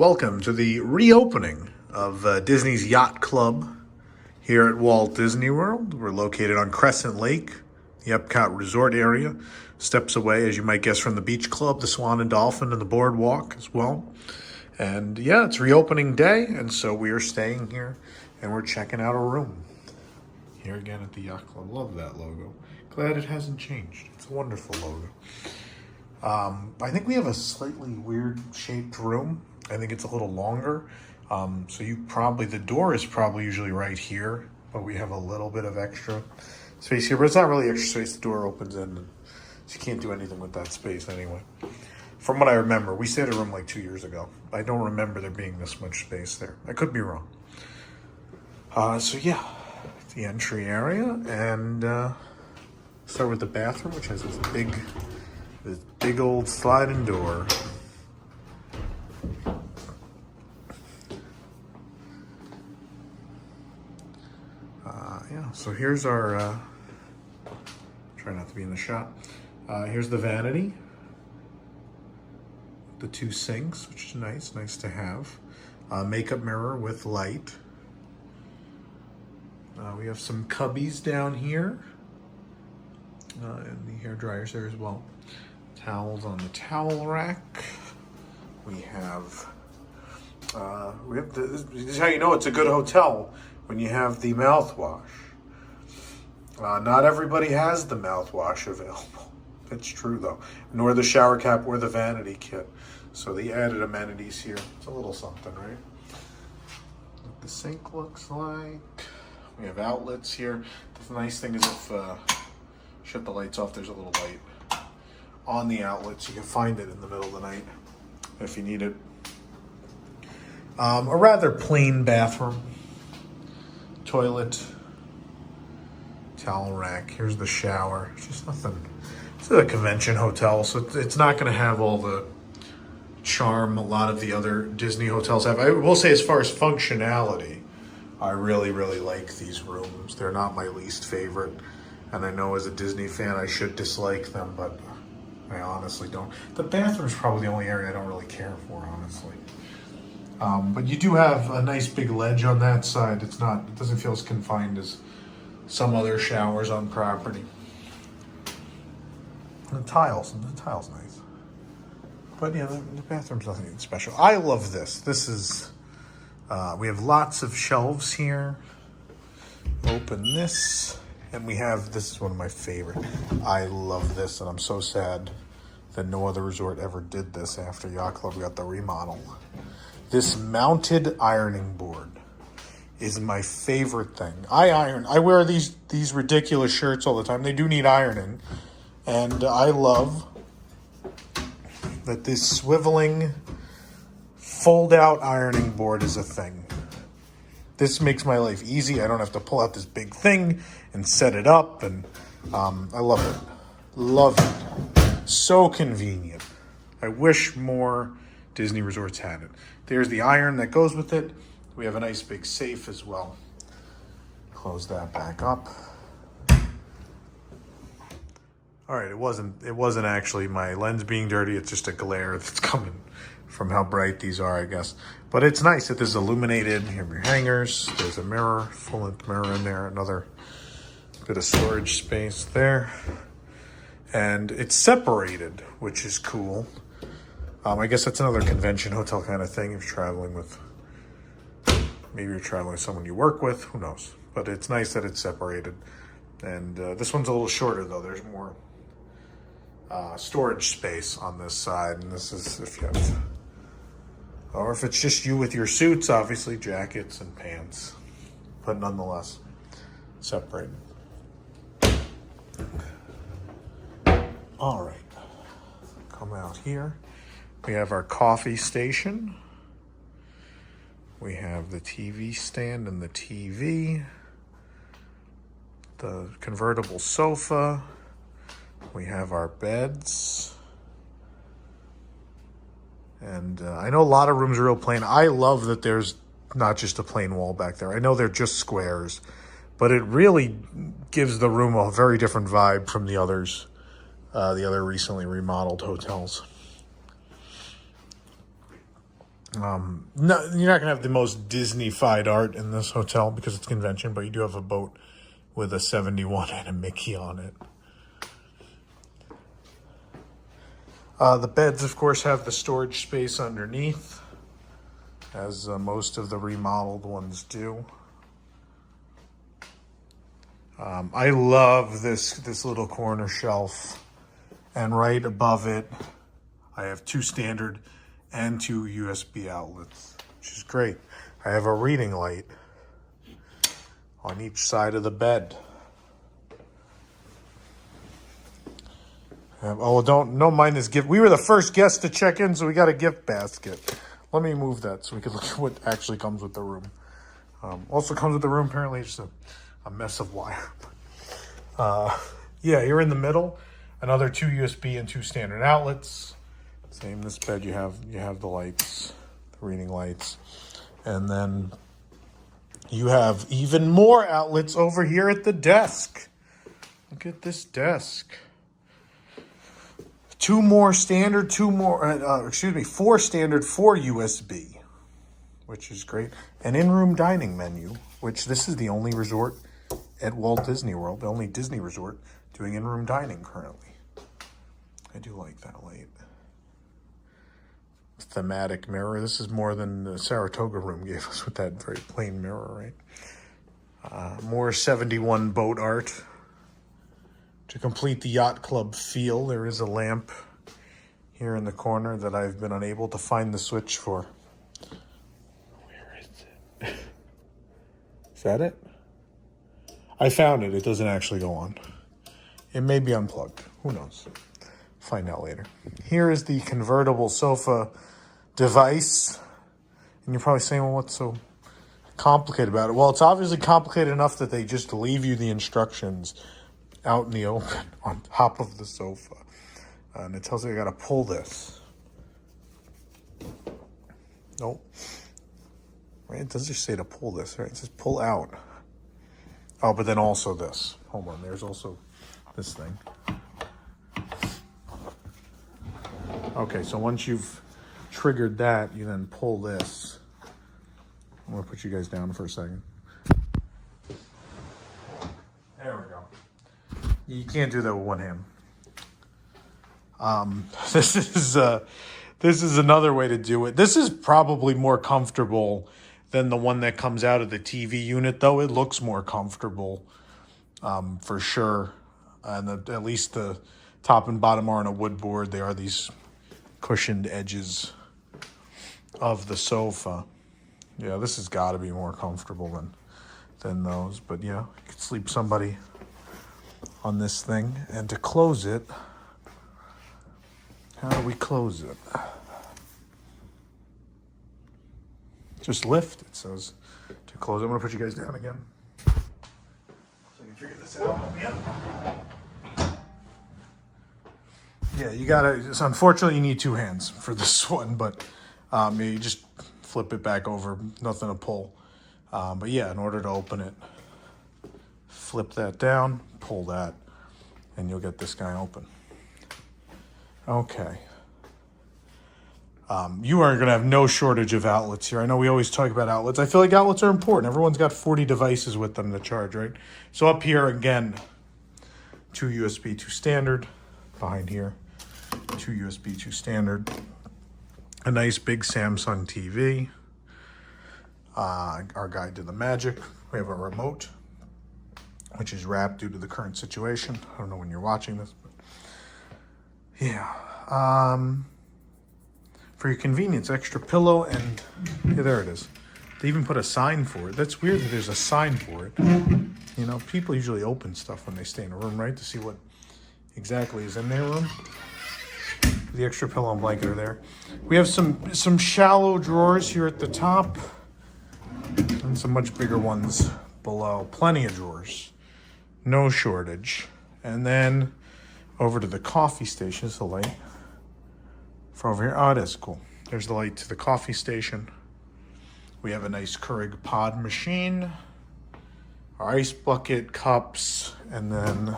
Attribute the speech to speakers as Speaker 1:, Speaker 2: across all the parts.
Speaker 1: Welcome to the reopening of Disney's Yacht Club here at Walt Disney World. We're located on Crescent Lake, the Epcot Resort area, steps away, as you might guess, from the Beach Club, the Swan and Dolphin, and the Boardwalk as well. And yeah, it's reopening day, and so we are staying here, and we're checking out a room. Here again at the Yacht Club. Love that logo. Glad it hasn't changed. It's a wonderful logo. I think we have a slightly weird shaped room. I think it's a little longer. So the door is probably usually right here, but we have a little bit of extra space here, but it's not really extra space. The door opens in, and so you can't do anything with that space anyway. From what I remember, we stayed at a room like 2 years ago. I don't remember there being this much space there. I could be wrong. So yeah, the entry area, and start with the bathroom, which has this big old sliding door. So here's our, try not to be in the shot. Here's the vanity, the two sinks, which is nice to have. Makeup mirror with light. We have some cubbies down here, and the hair dryers there as well. Towels on the towel rack. We have this is how you know it's a good hotel, when you have the mouthwash. Not everybody has the mouthwash available. It's true though. Nor the shower cap or the vanity kit. So the added amenities here, it's a little something, right? What the sink looks like. We have outlets here. The nice thing is if shut the lights off, there's a little light on the outlets. You can find it in the middle of the night if you need it. A rather plain bathroom. Toilet. Towel rack. Here's the shower. It's just nothing. It's a convention hotel, so it's not going to have all the charm a lot of the other Disney hotels have. I will say, as far as functionality, I really like these rooms. They're not my least favorite, and I know as a Disney fan I should dislike them, but I honestly don't. The bathroom's probably the only area I don't really care for, honestly. But you do have a nice big ledge on that side. It doesn't feel as confined as some other showers on property. And the tile's nice. But yeah, the bathroom's nothing special. I love this. This is, we have lots of shelves here. Open this, and this is one of my favorite. I love this, and I'm so sad that no other resort ever did this after Yacht Club got the remodel. This mounted ironing board is my favorite thing. I wear these ridiculous shirts all the time. They do need ironing. And I love that this swiveling fold-out ironing board is a thing. This makes my life easy. I don't have to pull out this big thing and set it up. And I love it. Love it. So convenient. I wish more Disney resorts had it. There's the iron that goes with it. We have a nice big safe as well. Close that back up. All right, it wasn't actually my lens being dirty. It's just a glare that's coming from how bright these are, I guess. But it's nice that this is illuminated. You have your hangers. There's a mirror, full-length mirror in there. Another bit of storage space there. And it's separated, which is cool. I guess that's another convention hotel kind of thing if you're traveling with, maybe you're traveling with someone you work with, who knows. But it's nice that it's separated. And this one's a little shorter though. There's more storage space on this side. And this is if you have, or if it's just you with your suits, obviously jackets and pants. But nonetheless, separated. All right, come out here. We have our coffee station. We have the TV stand and the TV. The convertible sofa. We have our beds. And I know a lot of rooms are real plain. I love that there's not just a plain wall back there. I know they're just squares, but it really gives the room a very different vibe from the others, the other recently remodeled hotels. No, you're not gonna have the most Disney-fied art in this hotel because it's convention, but you do have a boat with a 71 and a Mickey on it. The beds, of course, have the storage space underneath, as most of the remodeled ones do. I love this little corner shelf, and right above it, I have 2 standard and 2 USB outlets, which is great. I have a reading light on each side of the bed. Don't mind this gift. We were the first guests to check in, so we got a gift basket. Let me move that so we can look at what actually comes with the room. Also comes with the room, apparently, just a mess of wire. Yeah, you're in the middle. Another 2 USB and 2 standard outlets. Same this bed, you have the lights, the reading lights. And then you have even more outlets over here at the desk. Look at this desk. 2 more standard, 4 standard, 4 USB, which is great. An in-room dining menu, which this is the only resort at Walt Disney World, the only Disney resort doing in-room dining currently. I do like that light. Thematic mirror. This is more than the Saratoga room gave us with that very plain mirror, right? More 71 boat art. To complete the yacht club feel, there is a lamp here in the corner that I've been unable to find the switch for. Where is it? Is that it? I found it. It doesn't actually go on. It may be unplugged. Who knows? Find out later. Here is the convertible sofa device. And you're probably saying, well, what's so complicated about it? Well, it's obviously complicated enough that they just leave you the instructions out in the open on top of the sofa. And it tells you I gotta pull this. Nope. Right, it does just say to pull this, right? It says pull out. Oh, but then also this. Hold on, there's also this thing. Okay, so once you've triggered that, you then pull this. I'm gonna put you guys down for a second. There we go. You can't do that with one hand. This is another way to do it. This is probably more comfortable than the one that comes out of the TV unit, though. It looks more comfortable, for sure. And at least the top and bottom are on a wood board. They are these cushioned edges of the sofa. Yeah, this has got to be more comfortable than those. But yeah, you could sleep somebody on this thing. And to close it, how do we close it? Just lift, it says, to close it. I'm gonna put you guys down again, so you can figure this out. Yeah, you gotta, so unfortunately you need 2 hands for this one, but you just flip it back over, nothing to pull. But yeah, in order to open it, flip that down, pull that, and you'll get this guy open. Okay. You are going to have no shortage of outlets here. I know we always talk about outlets. I feel like outlets are important. Everyone's got 40 devices with them to charge, right? So up here, again, 2 USB, 2 standard. Behind here, 2 USB, 2 standard. A nice big Samsung TV. Our guide to the magic. We have a remote, which is wrapped due to the current situation. I don't know when you're watching this, but yeah. For your convenience, extra pillow, and yeah, there it is. They even put a sign for it. That's weird that there's a sign for it. You know, people usually open stuff when they stay in a room, right? To see what exactly is in their room. The extra pillow and blanket are there. We have some shallow drawers here at the top, and some much bigger ones below. Plenty of drawers. No shortage. And then over to the coffee station. Is the light for over here? Oh, it is cool. There's the light to the coffee station. We have a nice Keurig pod machine, our ice bucket, cups, and then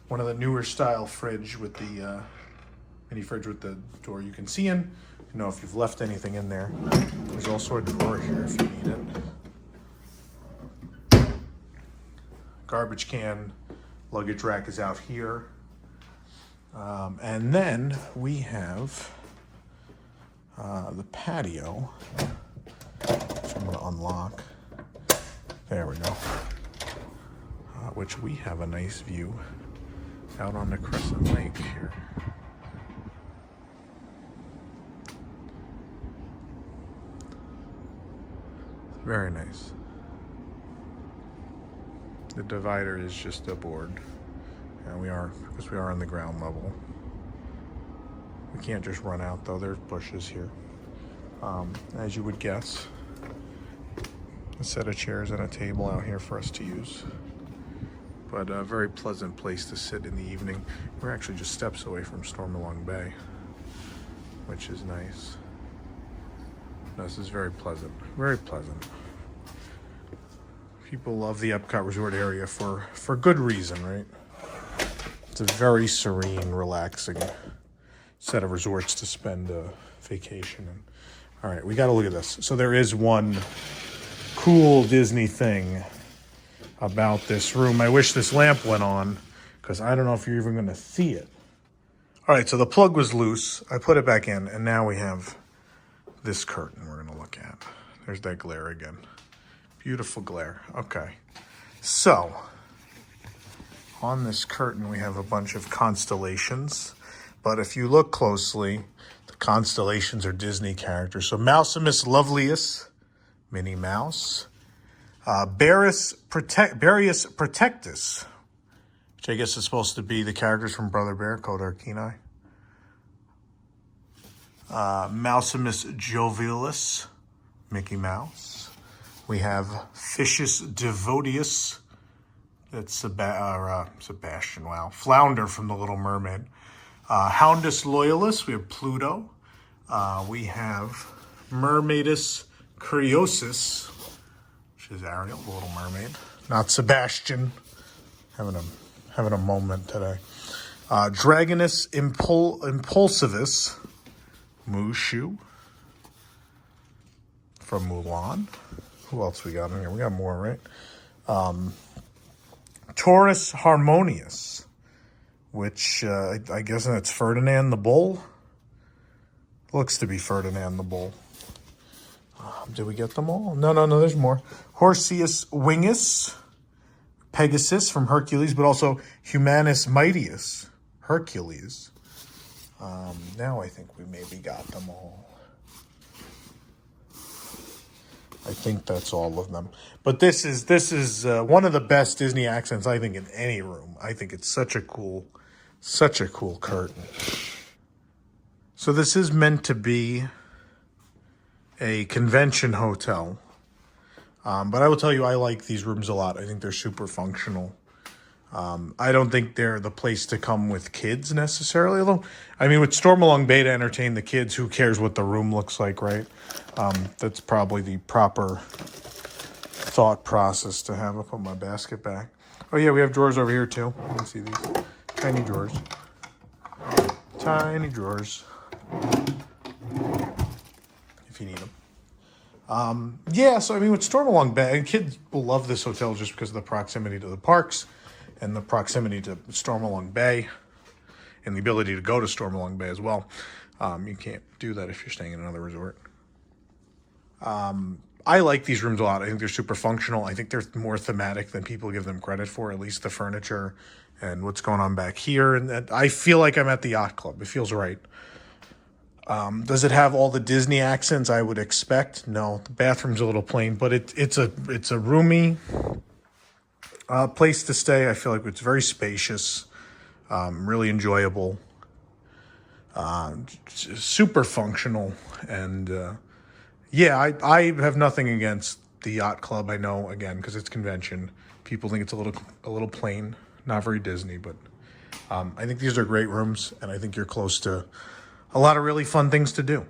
Speaker 1: one of the newer style fridge with the mini fridge with the door you can see in. You know if you've left anything in there. There's also a drawer here if you need it. Garbage can, luggage rack is out here. And then we have the patio, which I'm going to unlock. There we go. Which we have a nice view out on the Crescent Lake here. Very nice. The divider is just a board. And because we are on the ground level. We can't just run out though, there's bushes here. As you would guess. A set of chairs and a table out here for us to use. But a very pleasant place to sit in the evening. We're actually just steps away from Stormalong Bay, which is nice. This is very pleasant, very pleasant. People love the Epcot Resort area for good reason, right? It's a very serene, relaxing set of resorts to spend a vacation in. All right, we got to look at this. So there is one cool Disney thing about this room. I wish this lamp went on because I don't know if you're even going to see it. All right, so the plug was loose. I put it back in, and now we have this curtain we're going to look at. There's that glare again. Beautiful glare. Okay. So, on this curtain, we have a bunch of constellations. But if you look closely, the constellations are Disney characters. So, Mousimus Lovelius, Minnie Mouse. Barius Protectus, which I guess is supposed to be the characters from Brother Bear, Kodar Kenai. Mousimus Jovialus, Mickey Mouse. We have Fiscius Devotius, that's Sebastian, wow. Flounder from The Little Mermaid. Houndus Loyalus, we have Pluto. We have Mermaidus Curiosus, which is Ariel, The Little Mermaid. Not Sebastian. Having a moment today. Dragonus Impulsivus, Mushu from Mulan. Who else we got in here? We got more, right? Taurus Harmonious, which I guess that's Ferdinand the Bull. Looks to be Ferdinand the Bull. Did we get them all? No, there's more. Horseus Wingus, Pegasus from Hercules, but also Humanus Mightius, Hercules. Now I think we maybe got them all. I think that's all of them. But this is one of the best Disney accents, I think, in any room. I think it's such a cool curtain. So this is meant to be a convention hotel. But I will tell you, I like these rooms a lot. I think they're super functional. I don't think they're the place to come with kids necessarily. Although, I mean, with Stormalong Bay to entertain the kids, who cares what the room looks like, right? That's probably the proper thought process to have. I'll put my basket back. Oh, yeah, we have drawers over here, too. You can see these. Tiny drawers. Tiny drawers. If you need them. Yeah, so, I mean, with Stormalong Bay, kids will love this hotel just because of the proximity to the parks and the proximity to Stormalong Bay and the ability to go to Stormalong Bay as well. You can't do that if you're staying in another resort. I like these rooms a lot. I think they're super functional. I think they're more thematic than people give them credit for, at least the furniture and what's going on back here. And I feel like I'm at the Yacht Club. It feels right. Does it have all the Disney accents I would expect? No, the bathroom's a little plain, but it's a roomy place to stay. I feel like it's very spacious, really enjoyable, super functional, and yeah, I have nothing against the Yacht Club. I know, again, because it's convention, people think it's a little plain, not very Disney, but I think these are great rooms, and I think you're close to a lot of really fun things to do.